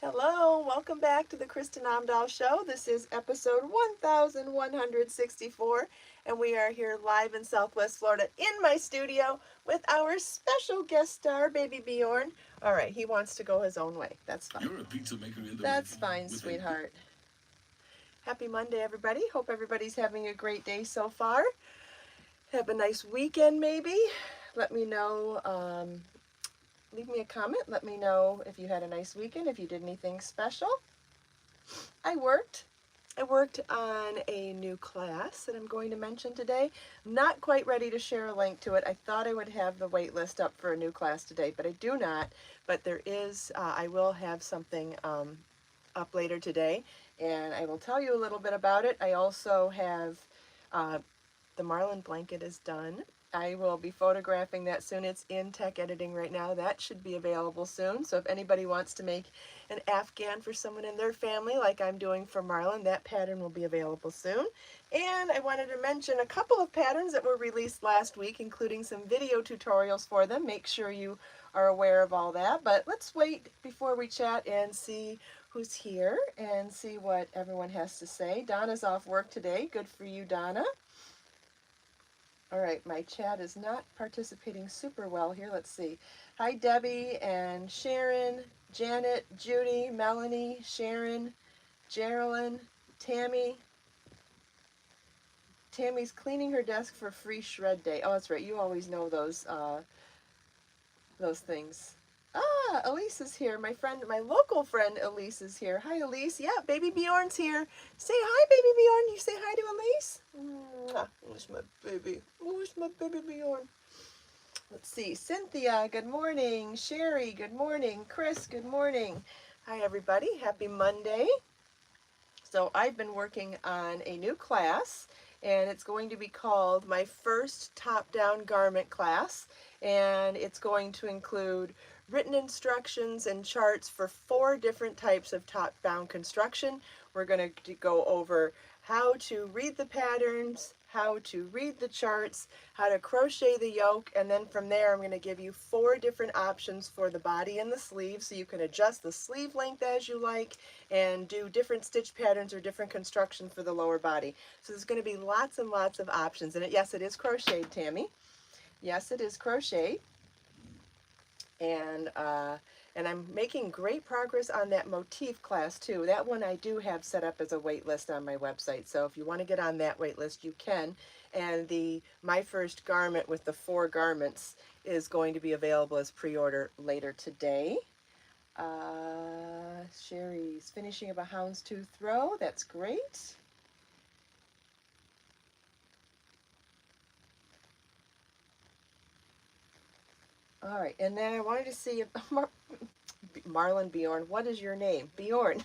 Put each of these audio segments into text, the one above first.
Hello, welcome back to the Kristin Omdahl Show. This is episode 1164, and we are here live in Southwest Florida in my studio with our special guest star, baby Bjorn. All right, he wants to go his own way. That's fine. You're a pizza maker in the That's fine, sweetheart. Happy Monday, everybody. Hope everybody's having a great day so far. Have a nice weekend, maybe. Let me know. Leave me a comment. Let me know if you had a nice weekend, if you did anything special. I worked on a new class that I'm going to mention today. I'm not quite ready to share a link to it. I thought I would have the wait list up for a new class today, but I do not. But there is, I will have something up later today, and I will tell you a little bit about it. I also have the Marlin blanket is done. I will be photographing that soon. It's in tech editing right now. That should be available soon. So if anybody wants to make an Afghan for someone in their family like I'm doing for Marlin, that pattern will be available soon. And I wanted to mention a couple of patterns that were released last week, including some video tutorials for them. Make sure you are aware of all that. But let's wait before we chat and see who's here and see what everyone has to say. Donna's off work today. Good for you, Donna. All right, my chat is not participating super well here. Let's see. Hi, Debbie and Sharon, Janet, Judy, Melanie, Sharon, Geraldine, Tammy. Tammy's cleaning her desk for free shred day. Oh, that's right. You always know those things. Ah, Elise is here. My friend, my local friend Elise is here. Hi, Elise. Yeah, baby Bjorn's here. Say hi, baby Bjorn. You say hi to Elise? Mwah. Where's my baby? Where's my baby Bjorn? Let's see. Cynthia, good morning. Sherry, good morning. Chris, good morning. Hi, everybody. Happy Monday. So I've been working on a new class, and it's going to be called my first top-down garment class, and it's going to include written instructions and charts for 4 different types of top-down construction. We're going to go over how to read the patterns, how to read the charts, how to crochet the yoke, and then from there I'm going to give you 4 different options for the body and the sleeve, so you can adjust the sleeve length as you like and do different stitch patterns or different construction for the lower body. So there's going to be lots and lots of options. And yes, it is crocheted, Tammy. Yes, it is crocheted. And I'm making great progress on that Motif class too. That one I do have set up as a wait list on my website. So if you want to get on that wait list, you can. And the My First Garment with the 4 garments is going to be available as pre-order later today. Sherry's finishing up a houndstooth row. That's great. All right, and then I wanted to see if Marlin Bjorn, what is your name? Bjorn.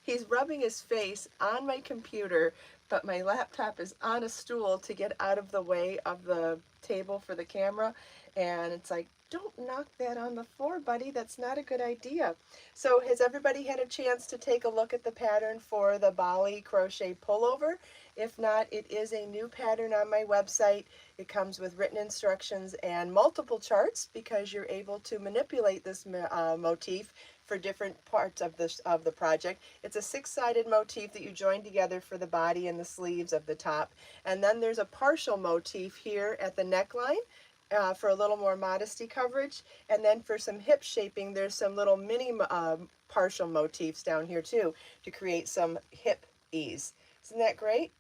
He's rubbing his face on my computer, but my laptop is on a stool to get out of the way of the table for the camera. And it's like, don't knock that on the floor, buddy. That's not a good idea. So has everybody had a chance to take a look at the pattern for the Bali crochet pullover? If not, it is a new pattern on my website. It comes with written instructions and multiple charts because you're able to manipulate this motif for different parts of the project. It's a 6-sided motif that you join together for the body and the sleeves of the top. And then there's a partial motif here at the neckline for a little more modesty coverage. And then for some hip shaping, there's some little mini partial motifs down here too to create some hip ease. Isn't that great?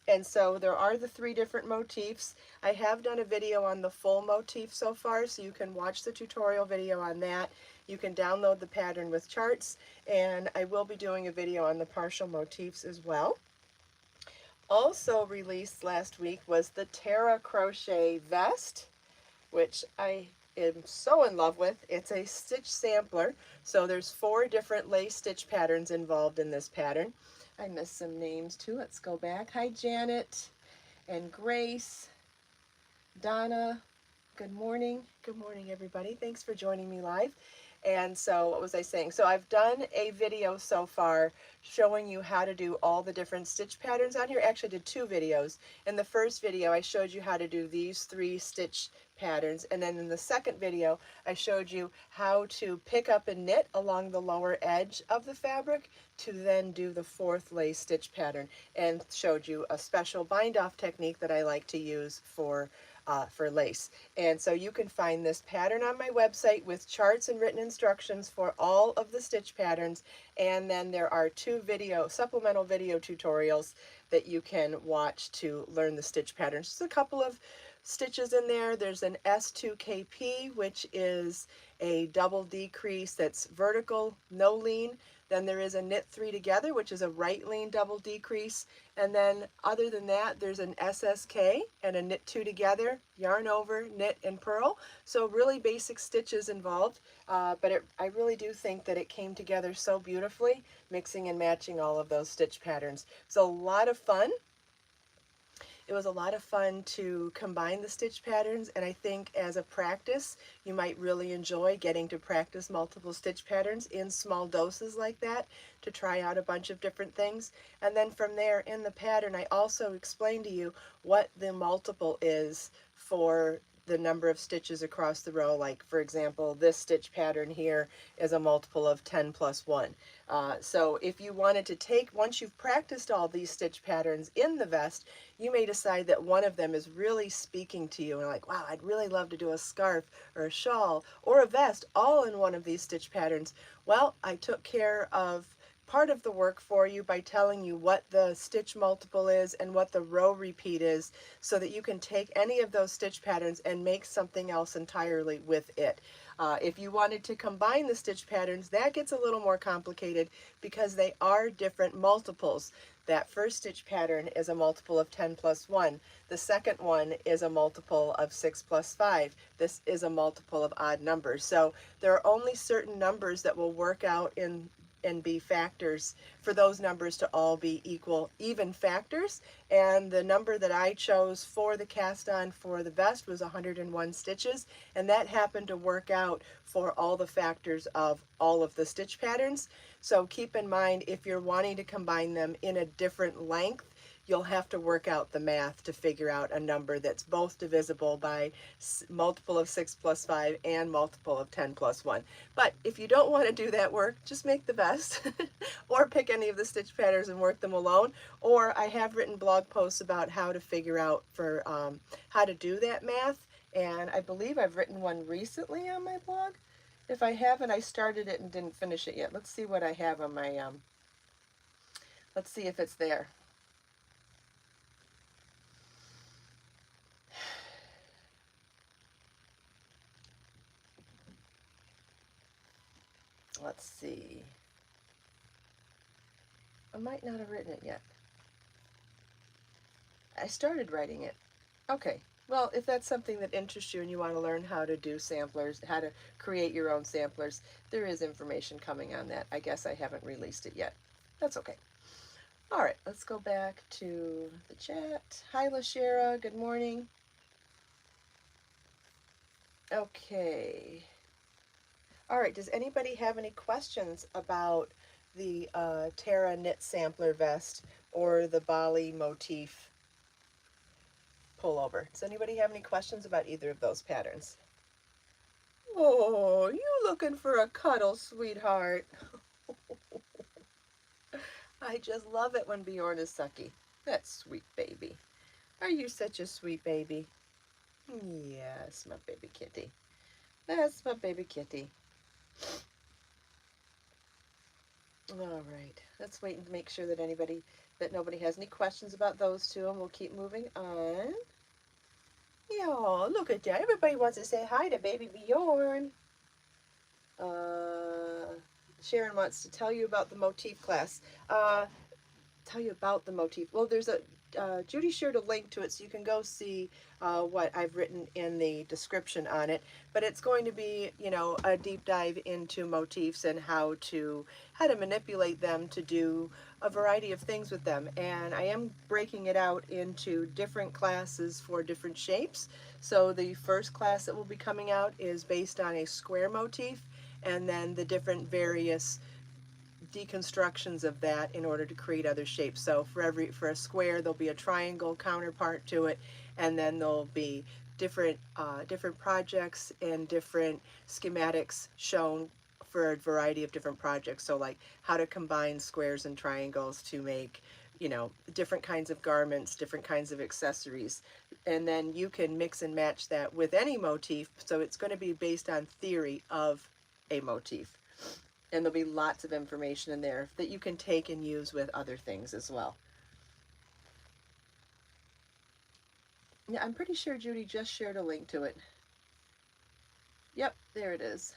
And so there are the 3 different motifs. I have done a video on the full motif so far, so you can watch the tutorial video on that. You can download the pattern with charts, and I will be doing a video on the partial motifs as well. Also released last week was the Terra Crochet Vest, which I am so in love with. It's a stitch sampler, so there's 4 different lace stitch patterns involved in this pattern. I missed some names too. Let's go back. Hi, Janet and Grace, Donna. Good morning. Good morning, everybody. Thanks for joining me live. And so what was I saying? So I've done a video so far showing you how to do all the different stitch patterns on here. Actually, I did 2 videos. In the first video, I showed you how to do these 3 stitch patterns, and then in the second video, I showed you how to pick up and knit along the lower edge of the fabric to then do the 4th lace stitch pattern, and showed you a special bind off technique that I like to use for lace. And so you can find this pattern on my website with charts and written instructions for all of the stitch patterns, and then there are 2 supplemental video tutorials that you can watch to learn the stitch patterns. Just a couple of stitches in there. There's an S2KP, which is a double decrease that's vertical, no lean. Then there is a knit 3 together, which is a right lean double decrease. And then other than that, there's an SSK and a knit 2 together, yarn over, knit, and purl. So really basic stitches involved, but I really do think that it came together so beautifully, mixing and matching all of those stitch patterns. It's a lot of fun. It was a lot of fun to combine the stitch patterns, and I think as a practice, you might really enjoy getting to practice multiple stitch patterns in small doses like that to try out a bunch of different things. And then from there in the pattern, I also explained to you what the multiple is for the number of stitches across the row. Like for example, this stitch pattern here is a multiple of 10 plus 1. So if you wanted to once you've practiced all these stitch patterns in the vest, you may decide that one of them is really speaking to you and like, wow, I'd really love to do a scarf or a shawl or a vest all in one of these stitch patterns. Well, I took care of part of the work for you by telling you what the stitch multiple is and what the row repeat is, so that you can take any of those stitch patterns and make something else entirely with it. If you wanted to combine the stitch patterns, that gets a little more complicated because they are different multiples. That first stitch pattern is a multiple of 10 plus 1. The second one is a multiple of 6 plus 5. This is a multiple of odd numbers. So there are only certain numbers that will work out and be factors for those numbers to all be even factors. And the number that I chose for the cast on for the vest was 101 stitches, and that happened to work out for all the factors of all of the stitch patterns. So keep in mind, if you're wanting to combine them in a different length, you'll have to work out the math to figure out a number that's both divisible by multiple of 6 plus 5 and multiple of 10 plus 1. But if you don't want to do that work, just make the vest or pick any of the stitch patterns and work them alone. Or I have written blog posts about how to figure out how to do that math, and I believe I've written one recently on my blog. If I haven't, I started it and didn't finish it yet. Let's see what I have on my, let's see if it's there. Let's see. I might not have written it yet. I started writing it. Okay. Well, if that's something that interests you and you want to learn how to do samplers, how to create your own samplers, there is information coming on that. I guess I haven't released it yet. That's okay. All right, let's go back to the chat. Hi, LaShara. Good morning. Okay. All right, does anybody have any questions about the Tara Knit Sampler Vest or the Bali Motif pullover? Does anybody have any questions about either of those patterns? Oh, you looking for a cuddle, sweetheart? I just love it when Bjorn is sucky. That sweet baby. Are you such a sweet baby? Yes, my baby kitty. That's my baby kitty. All right, let's wait and make sure that nobody has any questions about those two, and we'll keep moving on. Yeah, look at that. Everybody wants to say hi to baby Bjorn. Sharon wants to tell you about the motif class. Tell you about the motif. Well, there's Judy shared a link to it, so you can go see what I've written in the description on it. But it's going to be, a deep dive into motifs and how to manipulate them to do a variety of things with them. And I am breaking it out into different classes for different shapes. So the first class that will be coming out is based on a square motif, and then the different various deconstructions of that in order to create other shapes. So for a square, there'll be a triangle counterpart to it, and then there'll be different projects and different schematics shown for a variety of different projects. So like how to combine squares and triangles to make, you know, different kinds of garments, different kinds of accessories. And then you can mix and match that with any motif. So it's going to be based on theory of a motif. And there'll be lots of information in there that you can take and use with other things as well. Yeah, I'm pretty sure Judy just shared a link to it. Yep, there it is.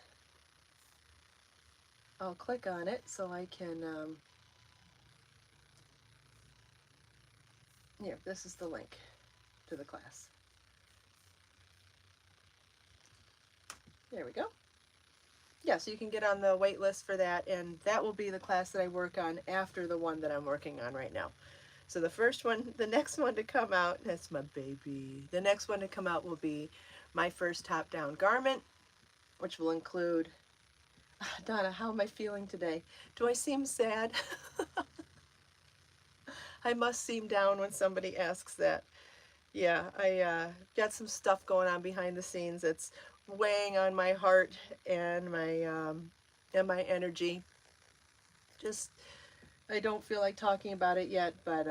I'll click on it so I can, here, this is the link to the class. There we go. Yeah, so you can get on the wait list for that, and that will be the class that I work on after the one that I'm working on right now. So the first one, the next one to come out, that's my baby. The next one to come out will be my first top-down garment, which will include, Donna, how am I feeling today? Do I seem sad? I must seem down when somebody asks that. Yeah, I got some stuff going on behind the scenes that's weighing on my heart and my energy. Just, I don't feel like talking about it yet, but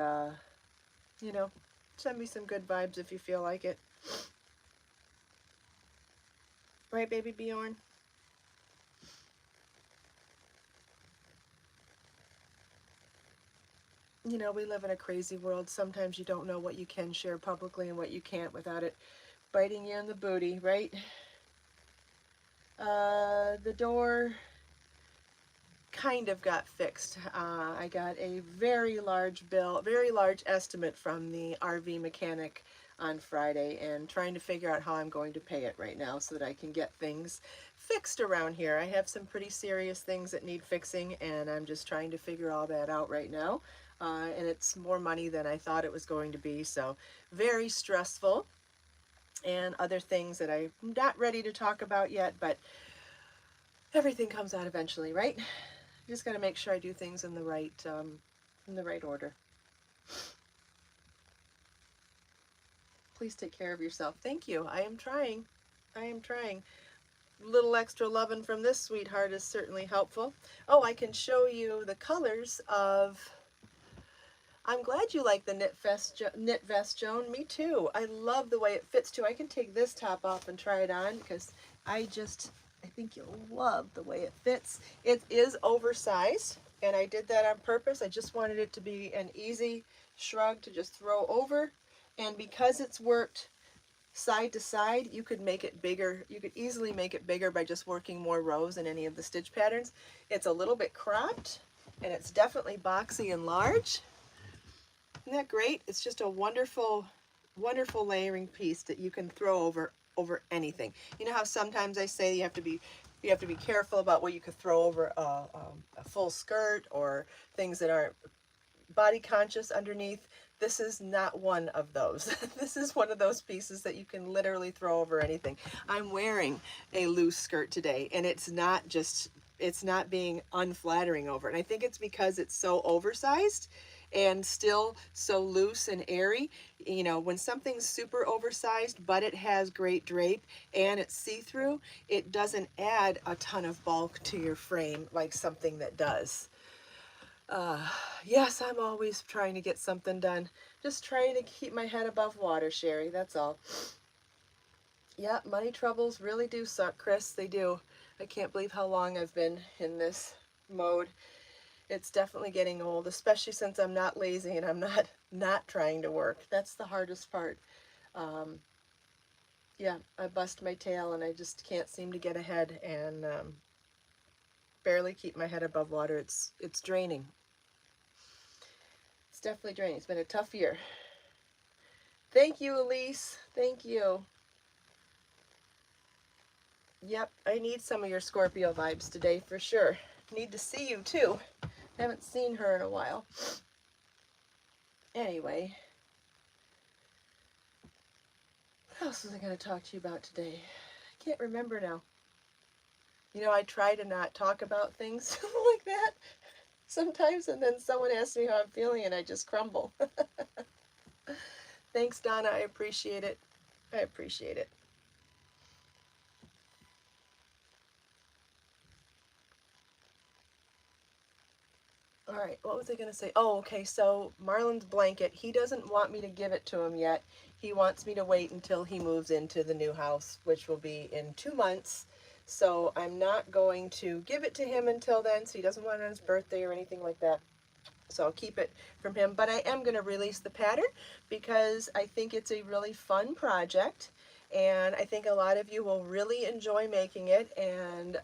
you know, send me some good vibes if you feel like it. Right, baby Bjorn? You know, we live in a crazy world. Sometimes you don't know what you can share publicly and what you can't without it biting you in the booty, right? The door kind of got fixed. I got a very large bill, very large estimate from the RV mechanic on Friday, and trying to figure out how I'm going to pay it right now so that I can get things fixed around here. I have some pretty serious things that need fixing, and I'm just trying to figure all that out right now. And it's more money than I thought it was going to be, so very stressful. And other things that I'm not ready to talk about yet, but everything comes out eventually, right? Just got to make sure I do things in the right order. Please take care of yourself. Thank you. I am trying. I am trying. A little extra loving from this sweetheart is certainly helpful. Oh, I can show you the colors of. I'm glad you like the knit vest, Joan. Me too. I love the way it fits too. I can take this top off and try it on because I think you'll love the way it fits. It is oversized, and I did that on purpose. I just wanted it to be an easy shrug to just throw over. And because it's worked side to side, you could make it bigger. You could easily make it bigger by just working more rows in any of the stitch patterns. It's a little bit cropped, and it's definitely boxy and large. Isn't that great? It's just a wonderful, wonderful layering piece that you can throw over anything. You know how sometimes I say you have to be careful about what you could throw over a full skirt or things that aren't body conscious underneath. This is not one of those. This is one of those pieces that you can literally throw over anything. I'm wearing a loose skirt today, and it's not being unflattering over it. And I think it's because it's so oversized and still so loose and airy. You know, when something's super oversized, but it has great drape and it's see-through, it doesn't add a ton of bulk to your frame like something that does. Yes, I'm always trying to get something done. Just trying to keep my head above water, Sherry, that's all. Yeah, money troubles really do suck, Chris. They do. I can't believe how long I've been in this mode. It's definitely getting old, especially since I'm not lazy and I'm not trying to work. That's the hardest part. Yeah, I bust my tail and I just can't seem to get ahead and barely keep my head above water. It's draining. It's definitely draining. It's been a tough year. Thank you, Elise. Thank you. Yep, I need some of your Scorpio vibes today for sure. Need to see you too. Haven't seen her in a while. Anyway, what else was I going to talk to you about today? I can't remember now. You know, I try to not talk about things like that sometimes, and then someone asks me how I'm feeling and I just crumble. Thanks, Donna. I appreciate it. I appreciate it. All right, what was I going to say? Oh, okay, so Marlon's blanket, he doesn't want me to give it to him yet. He wants me to wait until he moves into the new house, which will be in 2 months. So I'm not going to give it to him until then, so he doesn't want it on his birthday or anything like that. So I'll keep it from him, but I am going to release the pattern because I think it's a really fun project, and I think a lot of you will really enjoy making it, and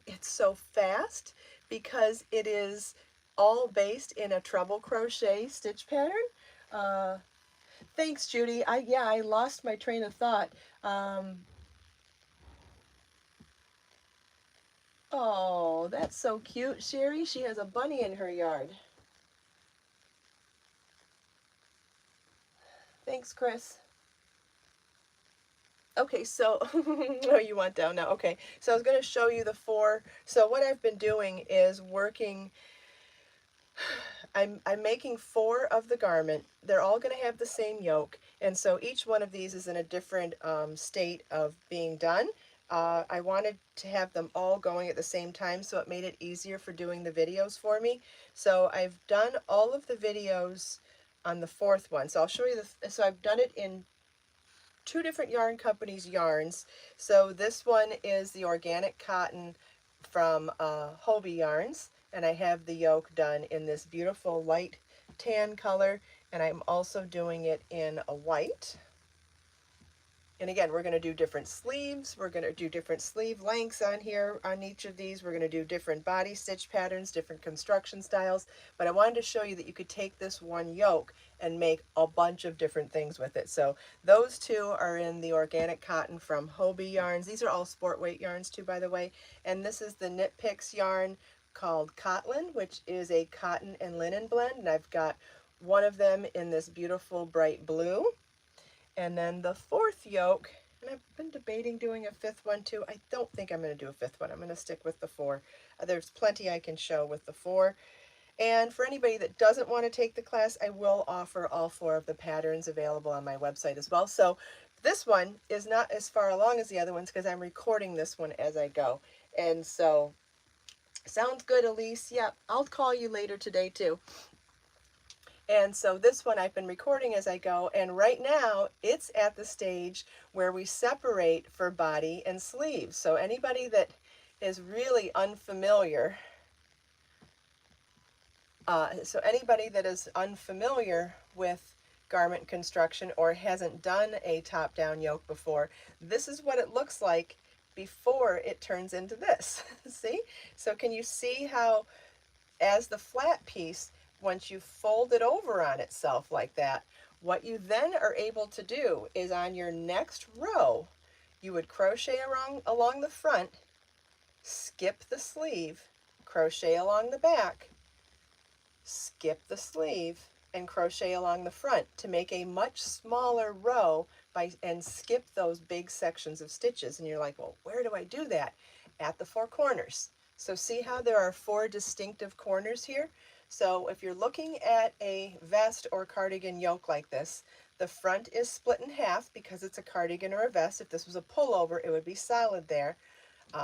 it's so fast because it is all based in a treble crochet stitch pattern. Thanks, Judy. I lost my train of thought. Oh, that's so cute, Sherry. She has a bunny in her yard. Thanks, Chris. Okay, so, oh, you want down now. Okay, so I was going to show you the 4. So what I've been doing is working, I'm making 4 of the garment. They're all going to have the same yoke, and so each one of these is in a different state of being done. I wanted to have them all going at the same time, so it made it easier for doing the videos for me. So I've done all of the videos on the 4th one. So I'll show you so I've done it in 2 different yarn companies' yarns. So this one is the organic cotton from Hobie Yarns, and I have the yoke done in this beautiful light tan color, and I'm also doing it in a white. And again, we're going to do different sleeves. We're going to do different sleeve lengths on here on each of these. We're going to do different body stitch patterns, different construction styles. But I wanted to show you that you could take this one yoke and make a bunch of different things with it. So those 2 are in the organic cotton from Hobie Yarns. These are all sport weight yarns too, by the way. And this is the Knit Picks yarn called Cotland, which is a cotton and linen blend. And I've got one of them in this beautiful bright blue. And then the 4th yoke, and I've been debating doing a 5th one too. I don't think I'm going to do a 5th one. I'm going to stick with the 4. There's plenty I can show with the 4. And for anybody that doesn't want to take the class, I will offer all 4 of the patterns available on my website as well. So this one is not as far along as the other ones because I'm recording this one as I go. And so, sounds good, Elise. Yeah, I'll call you later today too. And so this one I've been recording as I go, and right now it's at the stage where we separate for body and sleeves. So anybody that is really unfamiliar, with garment construction or hasn't done a top-down yoke before, this is what it looks like before it turns into this. See? So can you see how, as the flat piece, once you fold it over on itself like that, what you then are able to do is on your next row, you would crochet along the front, skip the sleeve, crochet along the back, skip the sleeve, and crochet along the front to make a much smaller row and skip those big sections of stitches. And you're like, well, where do I do that? At the 4 corners. So see how there are 4 distinctive corners here? So if you're looking at a vest or cardigan yoke like this, the front is split in half because it's a cardigan or a vest. If this was a pullover, it would be solid there.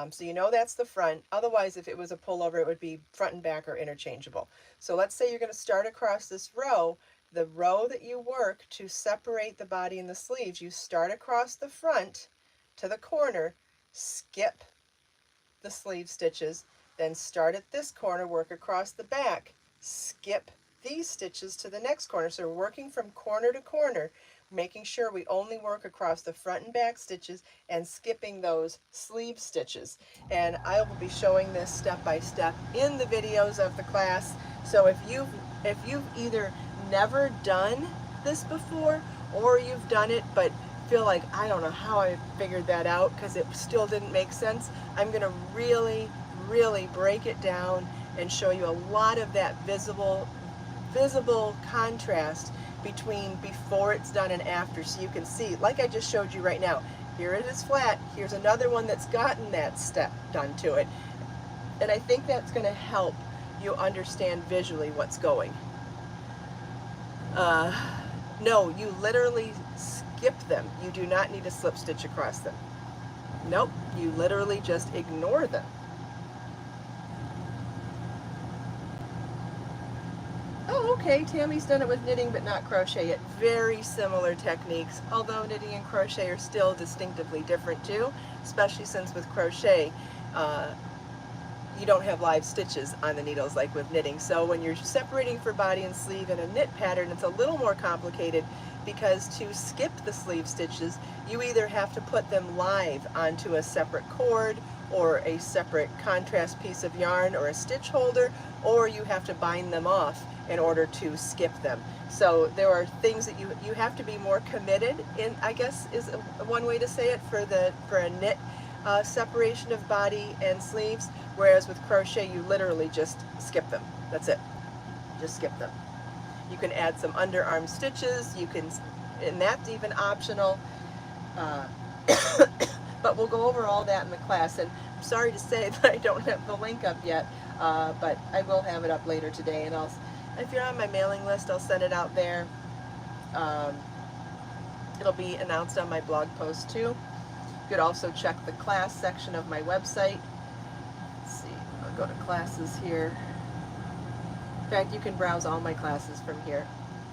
So you know that's the front. Otherwise, if it was a pullover, it would be front and back or interchangeable. So let's say you're going to start across this row. The row that you work to separate the body and the sleeves, you start across the front to the corner, skip the sleeve stitches, then start at this corner, work across the back, skip these stitches to the next corner. So we're working from corner to corner, making sure we only work across the front and back stitches and skipping those sleeve stitches. And I will be showing this step by step in the videos of the class. So if you've either never done this before or you've done it but feel like, I don't know how I figured that out because it still didn't make sense, I'm going to really break it down and show you a lot of that visible contrast between before it's done and after, so you can see, like I just showed you right now, Here it is flat. Here's another one that's gotten that step done to it. And I think that's going to help you understand visually what's going. No, you literally skip them. You do not need a slip stitch across them. Nope, you literally just ignore them. Oh, okay, Tammy's done it with knitting but not crochet yet. Very similar techniques, although knitting and crochet are still distinctively different too, especially since with crochet, you don't have live stitches on the needles like with knitting. So when you're separating for body and sleeve in a knit pattern, it's a little more complicated because to skip the sleeve stitches, you either have to put them live onto a separate cord or a separate contrast piece of yarn or a stitch holder, or you have to bind them off in order to skip them. So there are things that you have to be more committed in, I guess is one way to say it, for a knit separation of body and sleeves, whereas with crochet you literally just skip them. That's it. Just skip them. You can add some underarm stitches, you can, and that's even optional. But we'll go over all that in the class, and I'm sorry to say that I don't have the link up yet, but I will have it up later today, and if you're on my mailing list, I'll send it out there. It'll be announced on my blog post too. You could also check the class section of my website. Let's see, I'll go to classes here. In fact, you can browse all my classes from here.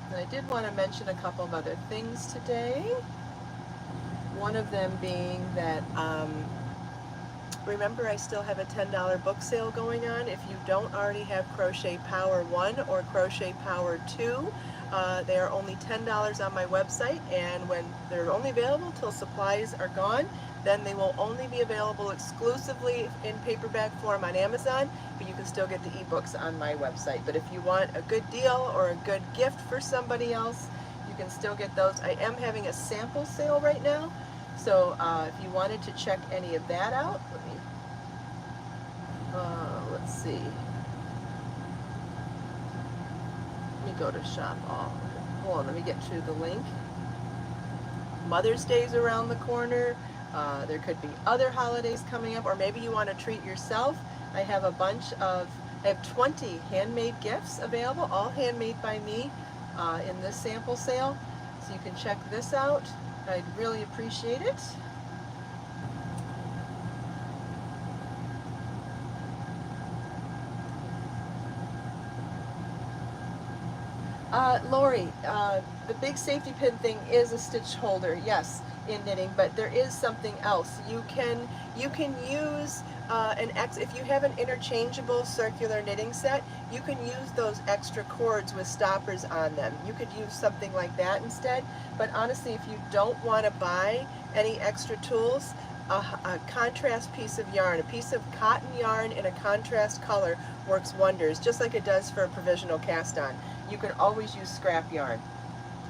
And I did want to mention a couple of other things today. One of them being that, remember I still have a $10 book sale going on. If you don't already have Crochet Power 1 or Crochet Power 2, they are only $10 on my website, and when they're only available till supplies are gone, then they will only be available exclusively in paperback form on Amazon, but you can still get the ebooks on my website. But if you want a good deal or a good gift for somebody else, you can still get those. I am having a sample sale right now, so if you wanted to check any of that out, let's see. Let me go to shop all. Hold on, let me get to the link. Mother's Day's around the corner. There could be other holidays coming up, or maybe you want to treat yourself. I have I have 20 handmade gifts available, all handmade by me in this sample sale. So you can check this out. I'd really appreciate it. Lori, the big safety pin thing is a stitch holder, yes, in knitting, but there is something else. You can use if you have an interchangeable circular knitting set, you can use those extra cords with stoppers on them. You could use something like that instead, but honestly, if you don't want to buy any extra tools, a contrast piece of yarn, a piece of cotton yarn in a contrast color works wonders, just like it does for a provisional cast on. You can always use scrap yarn,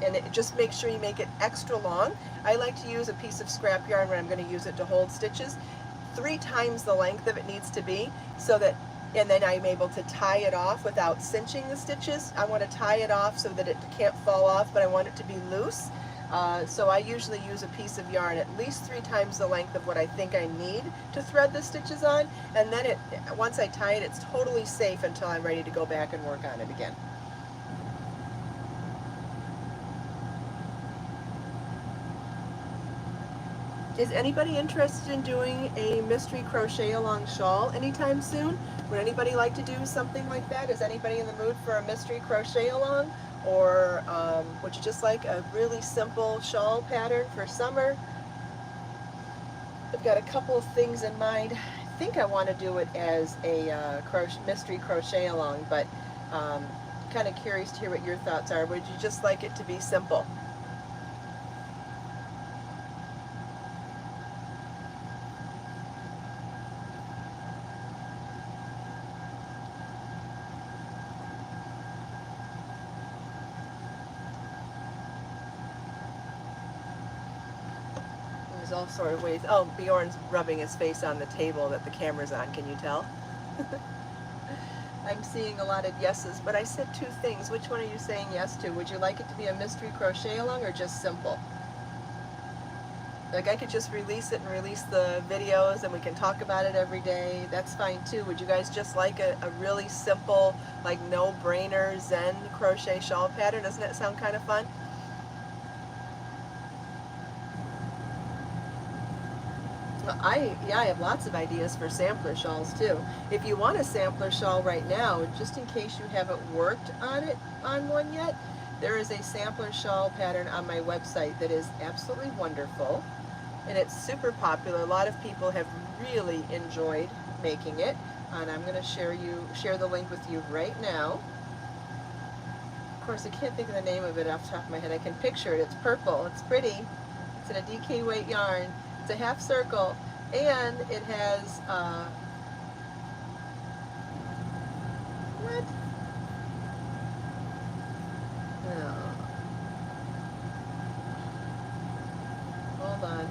and just make sure you make it extra long. I like to use a piece of scrap yarn when I'm going to use it to hold stitches, 3 times the length of it needs to be, so that, and then I'm able to tie it off without cinching the stitches. I want to tie it off so that it can't fall off, but I want it to be loose. So I usually use a piece of yarn at least 3 times the length of what I think I need to thread the stitches on, and then once I tie it, it's totally safe until I'm ready to go back and work on it again. Is anybody interested in doing a mystery crochet along shawl anytime soon? Would anybody like to do something like that? Is anybody in the mood for a mystery crochet along? Or would you just like a really simple shawl pattern for summer? I've got a couple of things in mind. I think I want to do it as a mystery crochet along, but kind of curious to hear what your thoughts are. Would you just like it to be simple? All sort of ways. Oh, Bjorn's rubbing his face on the table that the camera's on. Can you tell? I'm seeing a lot of yeses, but I said 2 things. Which one are you saying yes to? Would you like it to be a mystery crochet along or just simple? Like I could just release it and release the videos and we can talk about it every day. That's fine too. Would you guys just like a really simple, like no-brainer Zen crochet shawl pattern? Doesn't that sound kind of fun? I have lots of ideas for sampler shawls too. If you want a sampler shawl right now, just in case you haven't worked on one yet, there is a sampler shawl pattern on my website that is absolutely wonderful, and it's super popular. A lot of people have really enjoyed making it, and I'm going to share the link with you right now. Of course, I can't think of the name of it off the top of my head. I can picture it. It's purple. It's pretty. It's in a DK weight yarn. It's a half circle, and it has what? No. Hold on.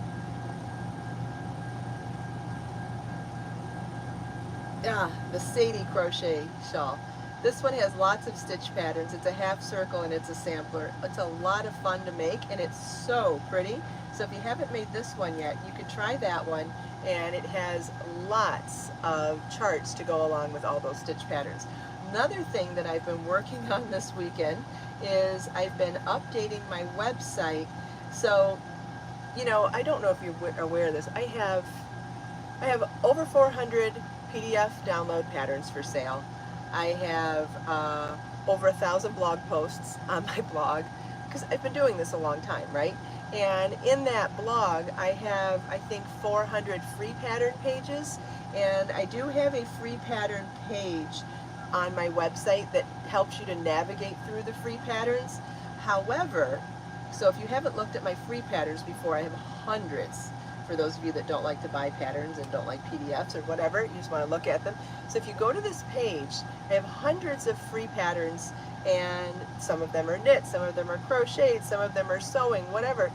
The Sadie crochet shawl. This one has lots of stitch patterns. It's a half circle and it's a sampler. It's a lot of fun to make and it's so pretty. So if you haven't made this one yet, you could try that one, and it has lots of charts to go along with all those stitch patterns. Another thing that I've been working on this weekend is I've been updating my website. So, you know, I don't know if you're aware of this. I have over 400 PDF download patterns for sale. I have over 1,000 blog posts on my blog because I've been doing this a long time, right? And in that blog, I have, I think, 400 free pattern pages, and I do have a free pattern page on my website that helps you to navigate through the free patterns. However, so if you haven't looked at my free patterns before, I have hundreds. For those of you that don't like to buy patterns and don't like PDFs or whatever, you just want to look at them. So if you go to this page, I have hundreds of free patterns, and some of them are knit, some of them are crocheted, some of them are sewing, whatever.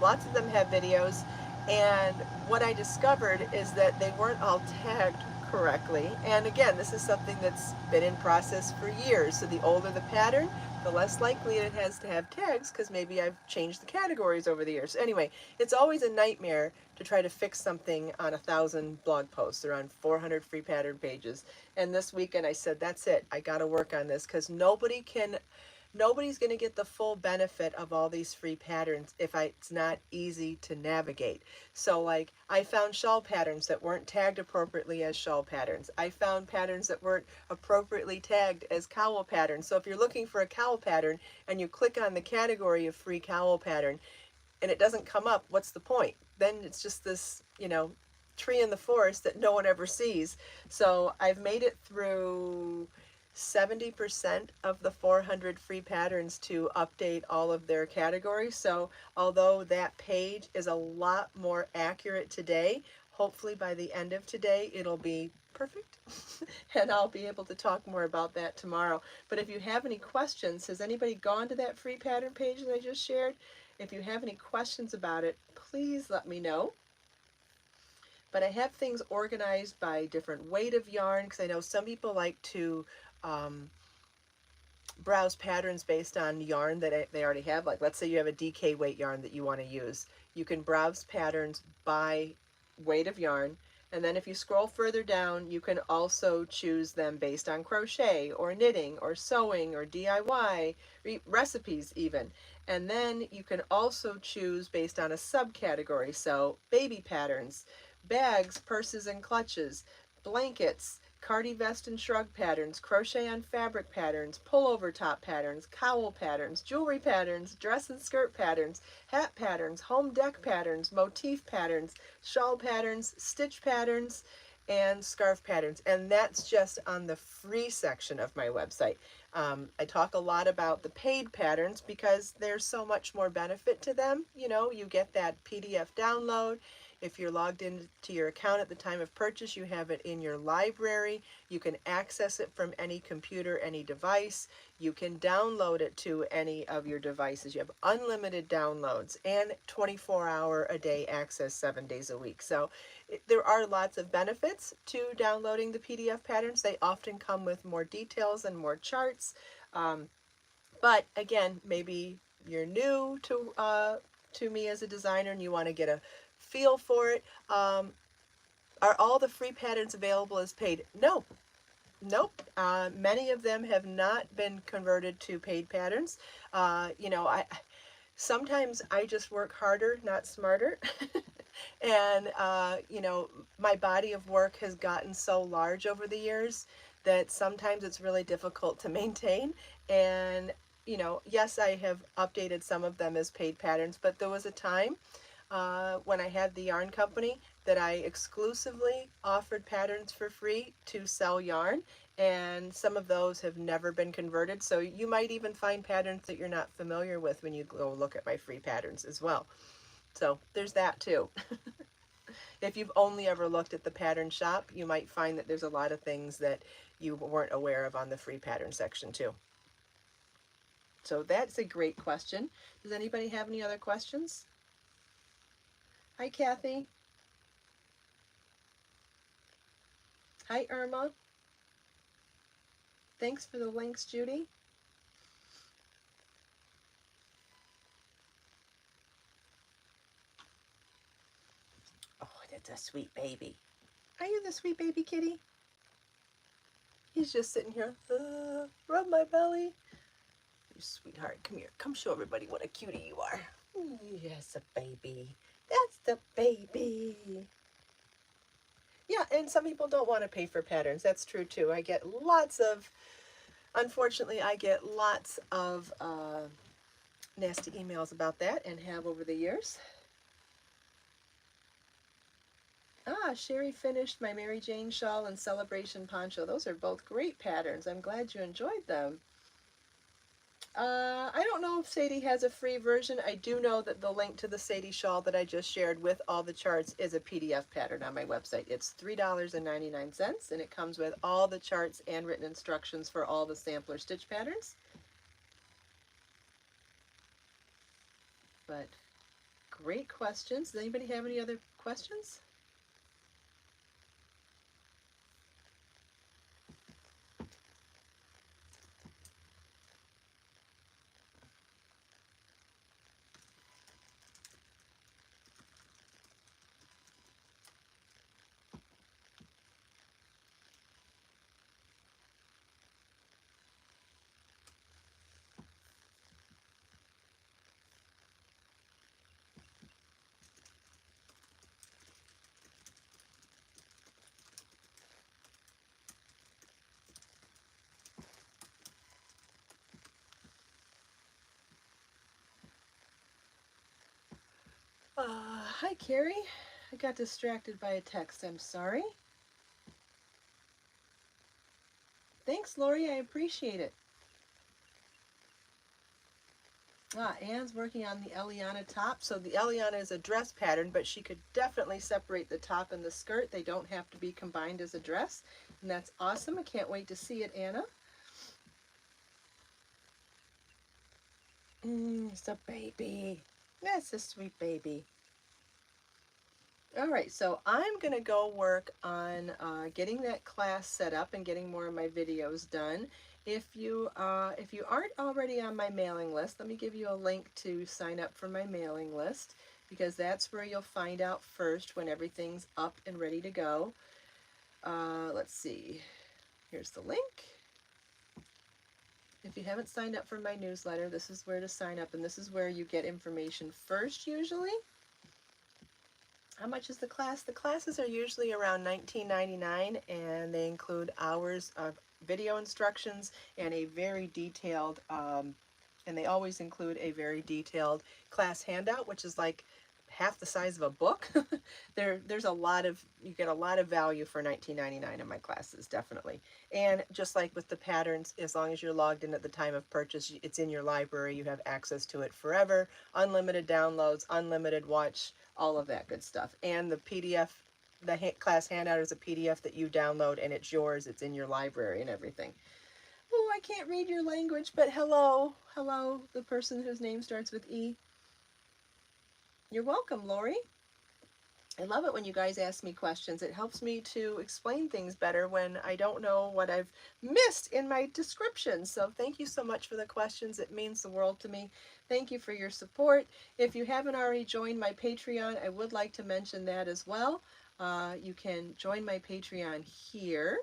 Lots of them have videos, and what I discovered is that they weren't all tagged correctly. And again, this is something that's been in process for years. So the older the pattern, the less likely it has to have tags, because maybe I've changed the categories over the years. Anyway, it's always a nightmare to try to fix something on 1,000 blog posts or on 400 free pattern pages. And this weekend I said, that's it. I got to work on this, because nobody's going to get the full benefit of all these free patterns if it's not easy to navigate. So like, I found shawl patterns that weren't tagged appropriately as shawl patterns. I found patterns that weren't appropriately tagged as cowl patterns. So if you're looking for a cowl pattern and you click on the category of free cowl pattern and it doesn't come up, what's the point? Then it's just this, you know, tree in the forest that no one ever sees. So I've made it through 70% of the 400 free patterns to update all of their categories. So although that page is a lot more accurate today, hopefully by the end of today it'll be perfect and I'll be able to talk more about that tomorrow. But if you have any questions, has anybody gone to that free pattern page that I just shared? If you have any questions about it, please let me know. But I have things organized by different weight of yarn, because I know some people like to browse patterns based on yarn that they already have. Like let's say you have a DK weight yarn that you want to use. You can browse patterns by weight of yarn, and then if you scroll further down, you can also choose them based on crochet or knitting or sewing or DIY, recipes even. And then you can also choose based on a subcategory. So baby patterns, bags, purses and clutches, blankets, cardi vest and shrug patterns, crochet on fabric patterns, pullover top patterns, cowl patterns, jewelry patterns, dress and skirt patterns, hat patterns, home deck patterns, motif patterns, shawl patterns, stitch patterns, and scarf patterns. And that's just on the free section of my website. I talk a lot about the paid patterns because there's so much more benefit to them. You know, you get that PDF download. If you're logged into your account at the time of purchase, you have it in your library. You can access it from any computer, any device. You can download it to any of your devices. You have unlimited downloads and 24-hour-a-day access 7 days a week. So there are lots of benefits to downloading the PDF patterns. They often come with more details and more charts. But again, maybe you're new to to me as a designer and you want to get a feel for it, are all the free patterns available as paid? No. Nope. Many of them have not been converted to paid patterns. You know, sometimes I just work harder, not smarter. And, you know, my body of work has gotten so large over the years that sometimes it's really difficult to maintain. And, you know, yes, I have updated some of them as paid patterns, but there was a time when I had the yarn company that I exclusively offered patterns for free to sell yarn, and some of those have never been converted. So you might even find patterns that you're not familiar with when you go look at my free patterns as well. So there's that too. If you've only ever looked at the pattern shop, you might find that there's a lot of things that you weren't aware of on the free pattern section too. So that's a great question. Does anybody have any other questions? Hi, Kathy. Hi, Irma. Thanks for the links, Judy. Oh, that's a sweet baby. Are you the sweet baby kitty? He's just sitting here. Rub my belly. You sweetheart. Come here. Come show everybody what a cutie you are. Yes, a baby. That's the baby. Yeah, and some people don't want to pay for patterns. That's true too. I get lots of, unfortunately, I get lots of nasty emails about that and have over the years. Ah, Sherry finished my Mary Jane shawl and celebration poncho. Those are both great patterns. I'm glad you enjoyed them. I don't know if Sadie has a free version. I do know that the link to the Sadie shawl that I just shared with all the charts is a PDF pattern on my website. It's $3.99, and it comes with all the charts and written instructions for all the sampler stitch patterns. But great questions. Does anybody have any other questions? Hi, Carrie. I got distracted by a text. I'm sorry. Thanks, Lori. I appreciate it. Anne's working on the Eliana top. So the Eliana is a dress pattern, but she could definitely separate the top and the skirt. They don't have to be combined as a dress. And that's awesome. I can't wait to see it, Anna. It's a baby. That's a sweet baby. All right, so I'm going to go work on getting that class set up and getting more of my videos done. If you aren't already on my mailing list, let me give you a link to sign up for my mailing list, because that's where you'll find out first when everything's up and ready to go. Let's see. Here's the link. If you haven't signed up for my newsletter, this is where to sign up, and this is where you get information first usually. How much is the class? The classes are usually around $19.99, and they include hours of video instructions and a very detailed, and they always include a very detailed class handout, which is like half the size of a book. There's a lot of, you get a lot of value for $19.99 in my classes, definitely. And just like with the patterns, as long as you're logged in at the time of purchase, it's in your library, you have access to it forever, unlimited downloads, unlimited watch, all of that good stuff. And the PDF, the class handout is a PDF that you download, and it's yours, it's in your library and everything. Oh, I can't read your language, but hello, the person whose name starts with E. You're welcome, Lori. I love it when you guys ask me questions. It helps me to explain things better when I don't know what I've missed in my description. So thank you so much for the questions. It means the world to me. Thank you for your support. If you haven't already joined my Patreon, I would like to mention that as well. You can join my Patreon here,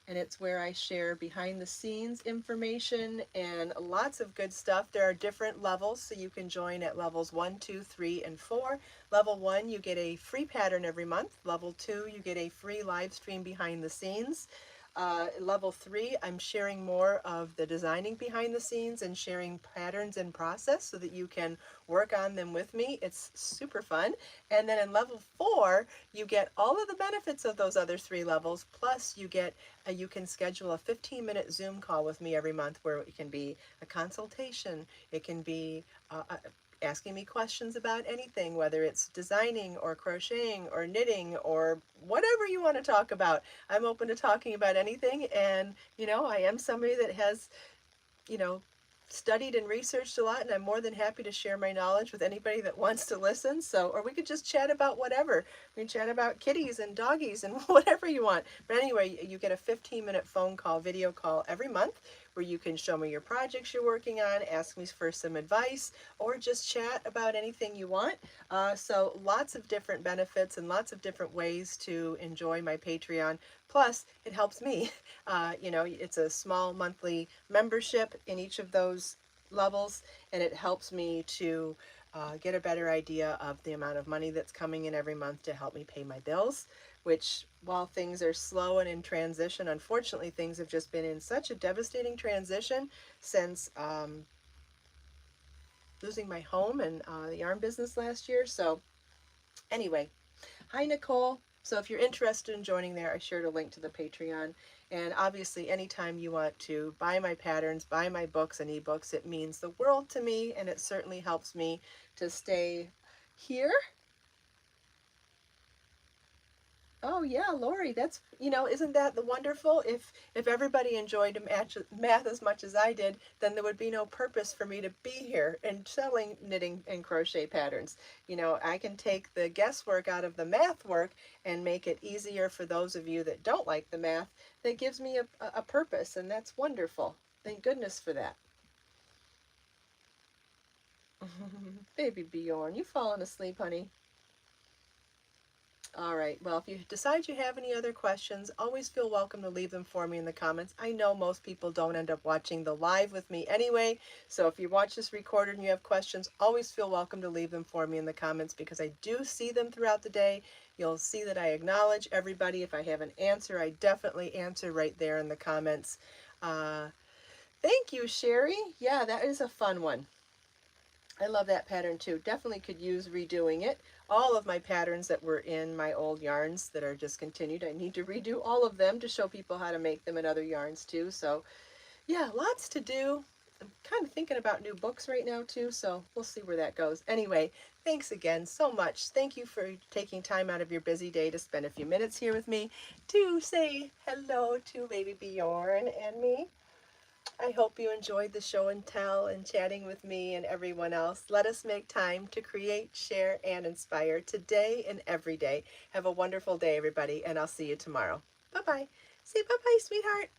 and it's where I share behind the scenes information and lots of good stuff. There are different levels, so you can join at levels 1, 2, 3, and 4. Level 1, you get a free pattern every month. Level 2, you get a free live stream behind the scenes. Level 3, I'm sharing more of the designing behind the scenes and sharing patterns and process so that you can work on them with me. It's super fun. And then in level 4, you get all of the benefits of those other 3 levels, plus you get you can schedule a 15-minute Zoom call with me every month where it can be a consultation. It can be asking me questions about anything, whether it's designing or crocheting or knitting or whatever you want to talk about. I'm open to talking about anything, and I am somebody that has you know, studied and researched a lot, and I'm more than happy to share my knowledge with anybody that wants to listen. So, or we could just chat about whatever. We can chat about kitties and doggies and whatever you want. But anyway, you get a 15-minute phone call, video call every month where you can show me your projects you're working on, ask me for some advice, or just chat about anything you want. So lots of different benefits and lots of different ways to enjoy my Patreon. Plus, it helps me. It's a small monthly membership in each of those levels, and it helps me to get a better idea of the amount of money that's coming in every month to help me pay my bills, which, while things are slow and in transition, unfortunately things have just been in such a devastating transition since losing my home and the yarn business last year. So anyway, hi Nicole. So if you're interested in joining there, I shared a link to the Patreon. And obviously, anytime you want to buy my patterns, buy my books and ebooks, it means the world to me, and it certainly helps me to stay here. Oh yeah, Lori, that's, isn't that the wonderful? If everybody enjoyed math as much as I did, then there would be no purpose for me to be here and selling knitting and crochet patterns. I can take the guesswork out of the math work and make it easier for those of you that don't like the math. That gives me a purpose, and that's wonderful. Thank goodness for that. Baby Bjorn, you falling asleep, honey? All right, well, if you decide you have any other questions, always feel welcome to leave them for me in the comments. I know most people don't end up watching the live with me anyway, so if you watch this recorded and you have questions, always feel welcome to leave them for me in the comments, because I do see them throughout the day. You'll see that I acknowledge everybody. If I have an answer, I definitely answer right there in the comments. Thank you, Sherry. Yeah, that is a fun one. I love that pattern too. Definitely could use redoing it. All of my patterns that were in my old yarns that are discontinued, I need to redo all of them to show people how to make them in other yarns too. So yeah, lots to do. I'm kind of thinking about new books right now too, so we'll see where that goes. Anyway, thanks again so much. Thank you for taking time out of your busy day to spend a few minutes here with me to say hello to baby Bjorn and me. I hope you enjoyed the show and tell and chatting with me and everyone else. Let us make time to create, share, and inspire today and every day. Have a wonderful day, everybody, and I'll see you tomorrow. Bye-bye. Say bye-bye, sweetheart.